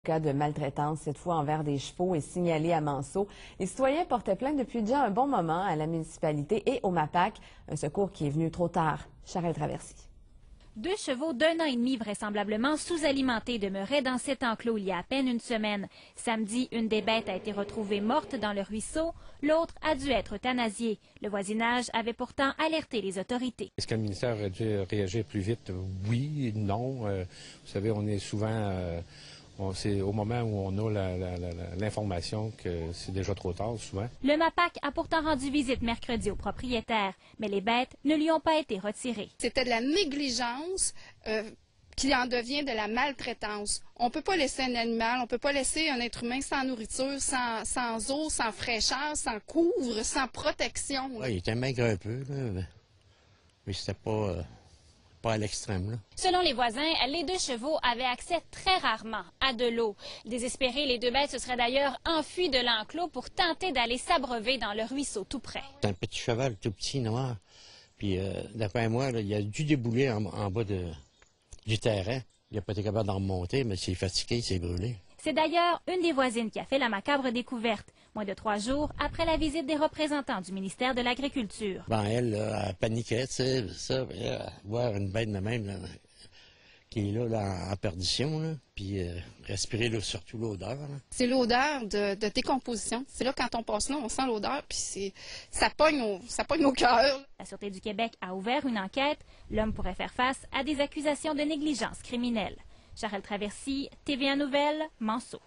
cas de maltraitance, cette fois envers des chevaux, est signalé à Manceau. Les citoyens portaient plainte depuis déjà un bon moment à la municipalité et au MAPAC, un secours qui est venu trop tard. Charelle Traversy. 2 chevaux d'1 an et demi vraisemblablement sous-alimentés demeuraient dans cet enclos il y a à peine une semaine. Samedi, une des bêtes a été retrouvée morte dans le ruisseau, l'autre a dû être euthanasiée. Le voisinage avait pourtant alerté les autorités. Est-ce que le ministère aurait dû réagir plus vite? Oui, non. Vous savez, on est souvent... c'est au moment où on a l'information que c'est déjà trop tard, souvent. Le MAPAC a pourtant rendu visite mercredi au propriétaire, mais les bêtes ne lui ont pas été retirées. C'était de la négligence qui en devient de la maltraitance. On ne peut pas laisser un animal, on ne peut pas laisser un être humain sans nourriture, sans eau, sans fraîcheur, sans couvre, sans protection. Oui, il était maigre un peu, là, mais c'était pas à l'extrême, là. Selon les voisins, les 2 chevaux avaient accès très rarement à de l'eau. Désespérés, les 2 bêtes se seraient d'ailleurs enfuis de l'enclos pour tenter d'aller s'abreuver dans le ruisseau tout près. C'est un petit cheval tout petit, noir. Puis, d'après moi, là, il a dû débouler en bas du terrain. Il n'a pas été capable d'en remonter, mais s'il est fatigué, il s'est brûlé. C'est d'ailleurs une des voisines qui a fait la macabre découverte, moins de 3 jours après la visite des représentants du ministère de l'Agriculture. Ben, elle, là, elle paniquait, tu sais, ça, voir une bête de même, là, qui est là, en perdition, là, puis respirer là, surtout l'odeur. C'est l'odeur de décomposition. C'est là, quand on passe là, on sent l'odeur, puis ça pogne au cœur. La Sûreté du Québec a ouvert une enquête. L'homme pourrait faire face à des accusations de négligence criminelle. Charelle Traversy, TVA Nouvelles, Manceau.